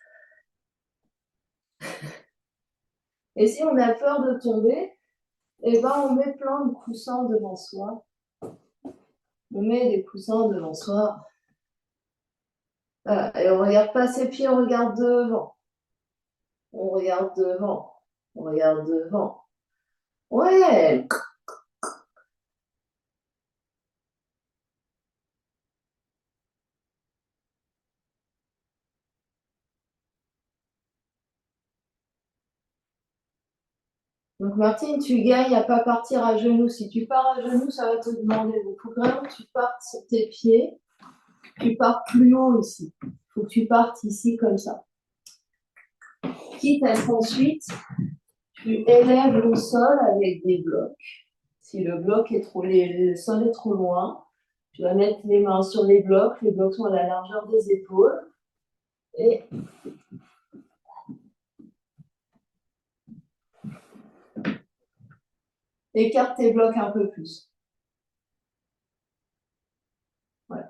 Et si on a peur de tomber, eh ben on met plein de coussins devant soi. On met des coussins devant soi. Voilà. Et on ne regarde pas ses pieds, on regarde devant. On regarde devant. On regarde devant. Ouais. Donc Martine, tu gagnes à ne pas partir à genoux. Si tu pars à genoux, ça va te demander. Donc il faut vraiment que tu partes sur tes pieds. Tu pars plus haut ici. Il faut que tu partes ici comme ça. Quitte à ce qu'ensuite, tu élèves le sol avec des blocs. Si le sol est trop loin, tu vas mettre les mains sur les blocs sont à la largeur des épaules. Et écarte tes blocs un peu plus. Ouais.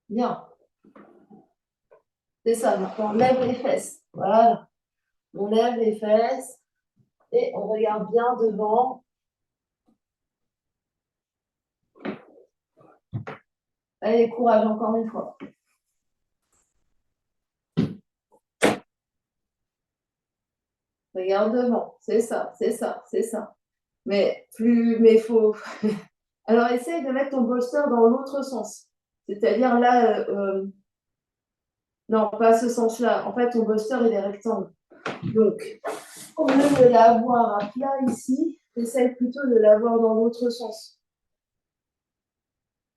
Bien. C'est ça, maintenant on lève les fesses. Voilà. On lève les fesses et on regarde bien devant. Allez, courage encore une fois. Regarde devant, c'est ça, c'est ça, c'est ça. Mais faut. Alors essaye de mettre ton bolster dans l'autre sens. C'est-à-dire là, non, pas ce sens-là. En fait, ton bolster, il est rectangle. Donc, au lieu de l'avoir à plat ici, essaye plutôt de l'avoir dans l'autre sens.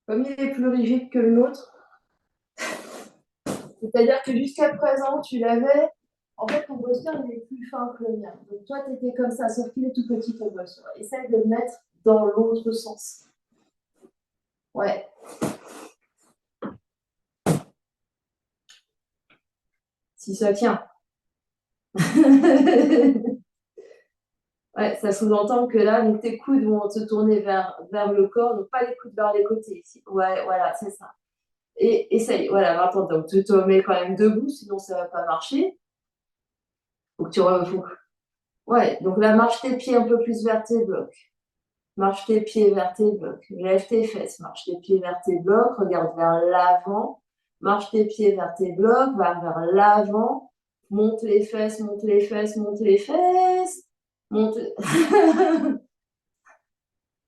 Comme il est plus rigide que le nôtre, c'est-à-dire que jusqu'à présent, tu l'avais. En fait, ton bolster, il est plus fin que le mien. Donc, toi, tu étais comme ça, sauf qu'il est tout petit, ton bolster. Essaye de le mettre dans l'autre sens. Ouais. Si ça tient. Ouais, ça sous-entend que là, donc, tes coudes vont se tourner vers le corps, donc pas les coudes vers les côtés ici. Ouais, voilà, c'est ça. Et essaye, voilà, maintenant, donc, tu te mets quand même debout, sinon ça ne va pas marcher. Faut que tu Ouais, donc là, marche tes pieds un peu plus vers tes blocs. Marche tes pieds vers tes blocs. Lève tes fesses, marche tes pieds vers tes blocs, regarde vers l'avant. Marche tes pieds vers tes blocs, va vers l'avant. Monte les fesses, monte les fesses, monte les fesses. Monte.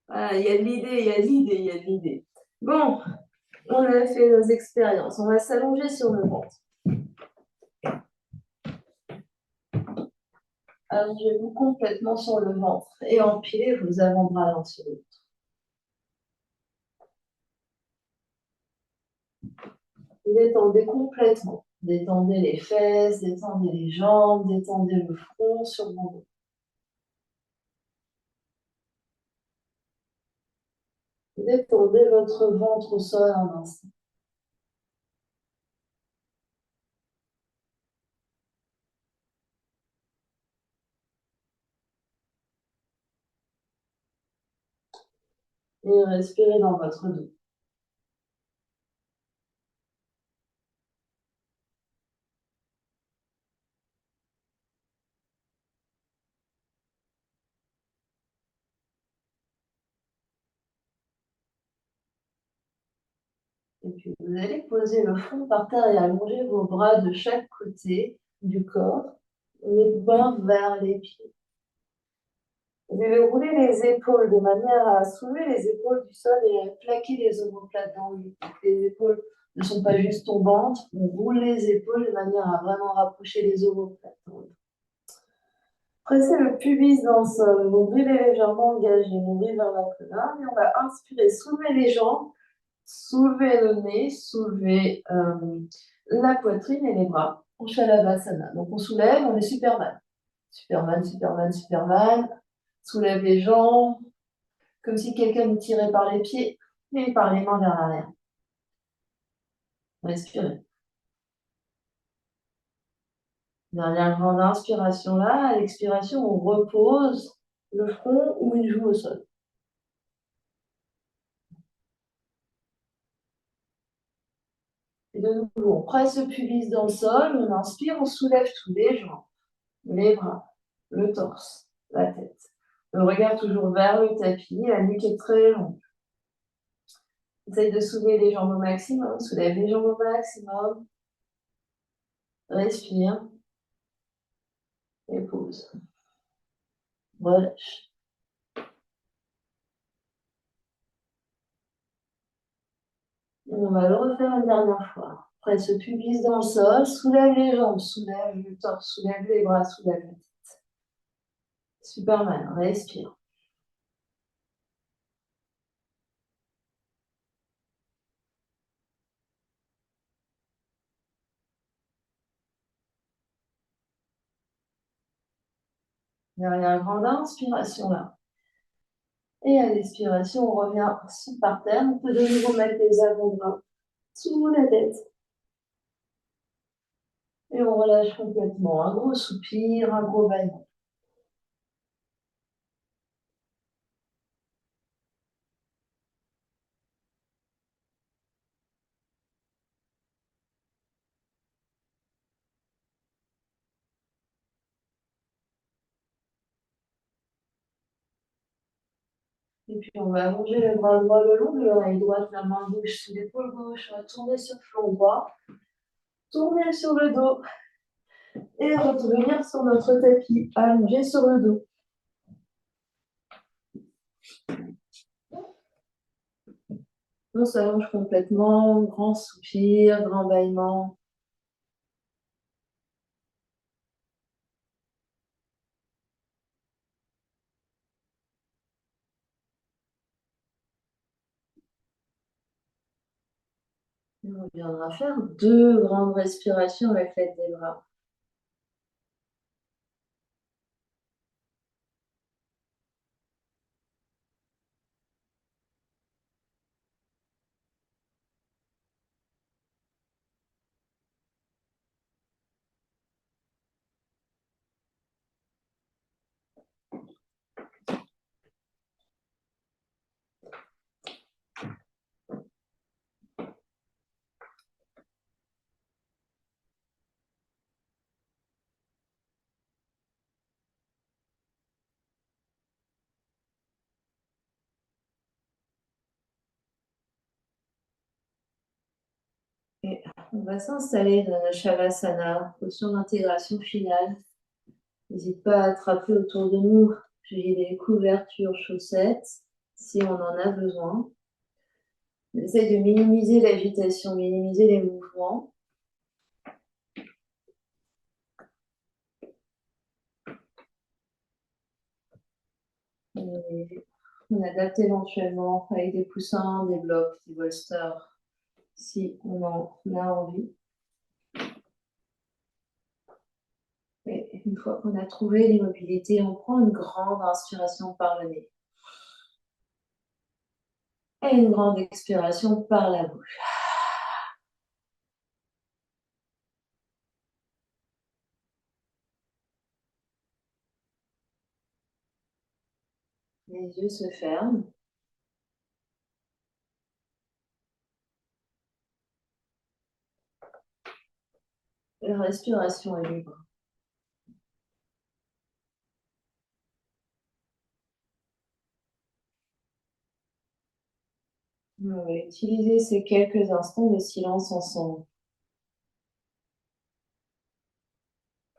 Voilà, il y a de l'idée, il y a de l'idée, il y a de l'idée. Bon, on a fait nos expériences. On va s'allonger sur le ventre. Allongez-vous complètement sur le ventre et empilez vos avant-bras l'un sur l'autre. Détendez complètement. Détendez les fesses, détendez les jambes, détendez le front sur mon dos. Détendez votre ventre au sol un instant. Et respirez dans votre dos. Et puis vous allez poser le front par terre et allonger vos bras de chaque côté du corps, les mains vers les pieds. Vous allez rouler les épaules de manière à soulever les épaules du sol et à plaquer les omoplates dans le lit. Les épaules ne sont pas juste tombantes, on roule les épaules de manière à vraiment rapprocher les omoplates dans le lit. Pressez le pubis dans le sol, nombril est légèrement engagé, nombril vers la colonne, et on va inspirer, soulever les jambes, soulever le nez, soulever la poitrine et les bras. On Shavasana. Donc on soulève, on est Superman. Superman, Superman, Superman. Soulève les jambes, comme si quelqu'un nous tirait par les pieds et par les mains vers l'arrière. Respirez. Dernière grande inspiration là, à l'expiration, on repose le front ou une joue au sol. Et de nouveau, on presse le pubis dans le sol, on inspire, on soulève tous les jambes, les bras, le torse, la tête. Le regard toujours vers le tapis, la nuque est très longue. Essaye de soulever les jambes au maximum, soulève les jambes au maximum. Respire. Et pause. Relâche. Et on va le refaire une dernière fois. Presse le pubis dans le sol, soulève les jambes, soulève le torse, soulève les bras, soulève la tête. Superman, respire. Dernière grande inspiration là. Et à l'expiration, on revient par terre. On peut de nouveau mettre les avant-bras sous la tête. Et on relâche complètement. Un gros soupir, un gros bâillement. Et puis on va allonger le bras droit le long de l'oreille droite, la main gauche sous l'épaule gauche. On va tourner sur le flanc droit. Tourner sur le dos. Et revenir sur notre tapis, allongé sur le dos. On s'allonge complètement, grand soupir, grand bâillement. On viendra faire 2 grandes respirations avec l'aide des bras. Et on va s'installer dans le Shavasana, position d'intégration finale. N'hésite pas à attraper autour de nous. J'ai des couvertures, chaussettes, si on en a besoin. On essaie de minimiser l'agitation, minimiser les mouvements. Et on adapte éventuellement avec des coussins, des blocs, des bolsters, si on en a envie. Une fois qu'on a trouvé l'immobilité, on prend une grande inspiration par le nez et une grande expiration par la bouche. Les yeux se ferment, la respiration est libre. On va utiliser ces quelques instants de silence ensemble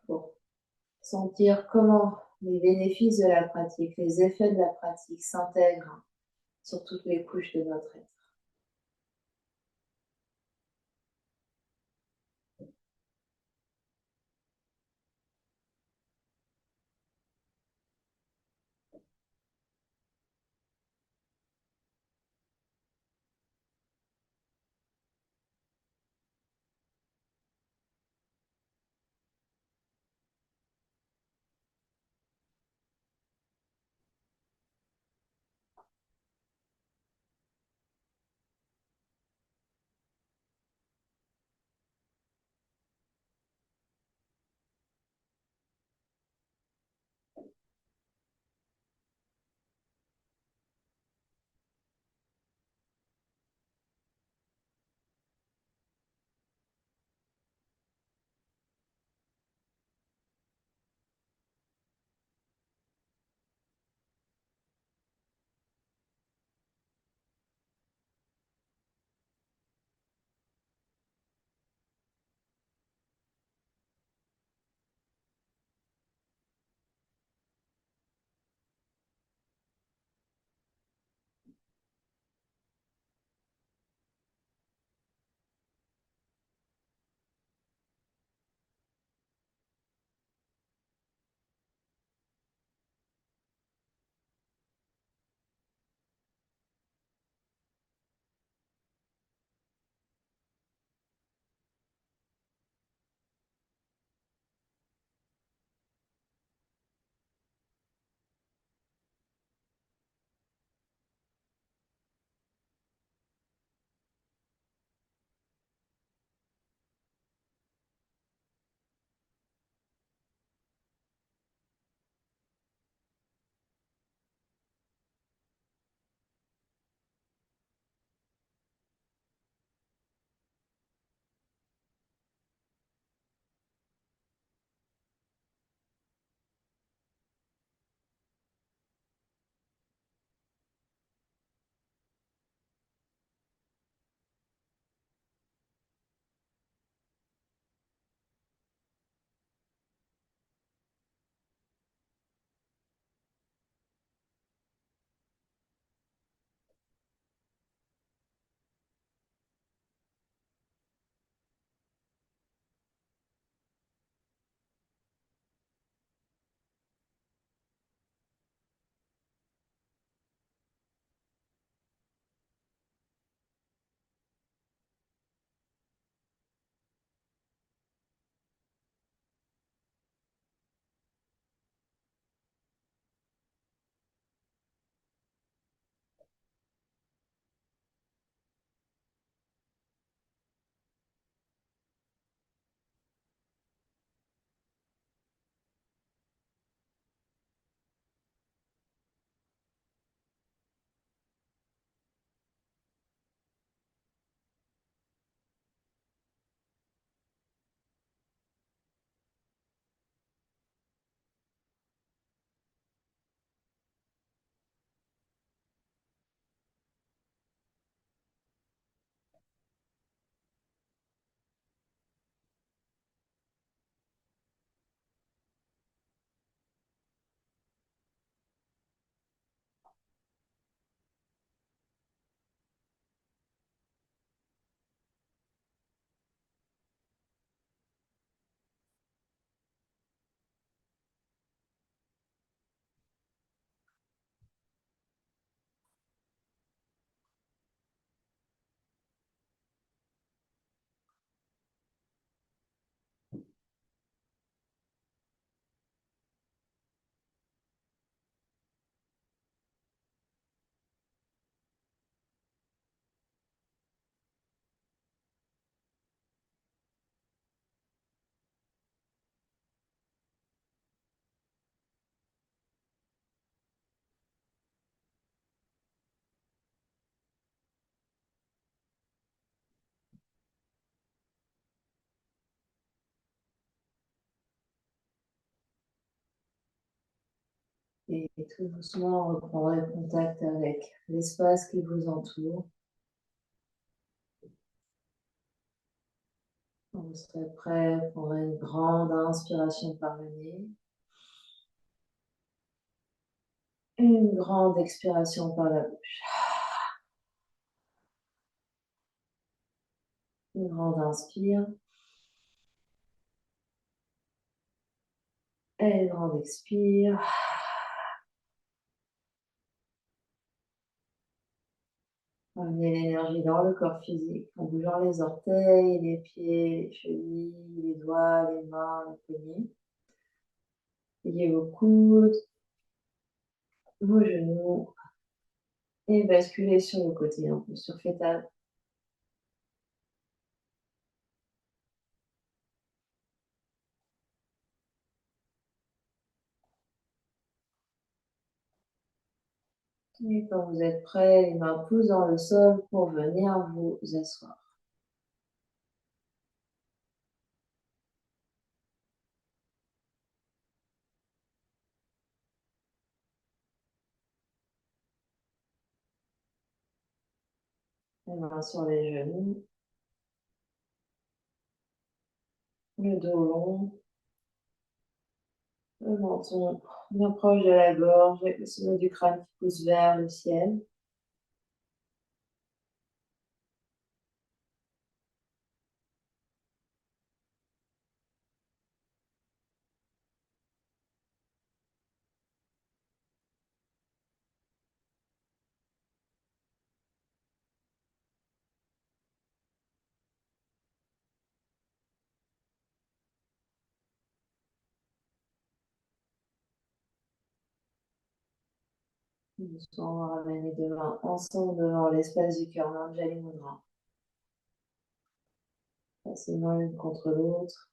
pour sentir comment les bénéfices de la pratique, les effets de la pratique s'intègrent sur toutes les couches de notre être. Et tout doucement, reprendrez contact avec l'espace qui vous entoure. Quand vous serez prêt, prendrez une grande inspiration par le nez. Et une grande expiration par la bouche. Une grande inspire. Et une grande expire. Ramenez l'énergie dans le corps physique en bougeant les orteils, les pieds, les chevilles, les doigts, les mains, les poignets. Pliez vos coudes, vos genoux et basculez sur le côté en posture fétale. Et quand vous êtes prêt, les mains poussent dans le sol pour venir vous asseoir. Les mains sur les genoux, le dos long, le menton bien proche de la gorge avec le sommet du crâne qui pousse vers le ciel. Doucement, on va ramener deux mains ensemble devant l'espace du cœur, Anjali Mudra. Facilement l'une contre l'autre.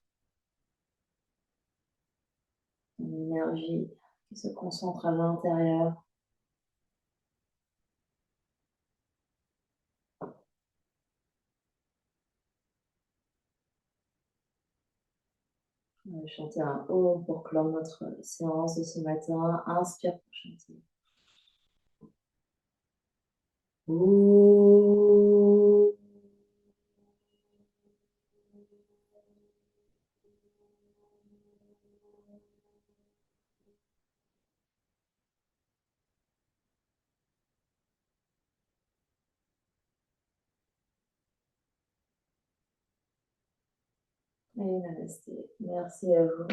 Une énergie qui se concentre à l'intérieur. On va chanter un Om pour clore notre séance de ce matin. Inspire pour chanter. Om. Et namasté. Merci à vous.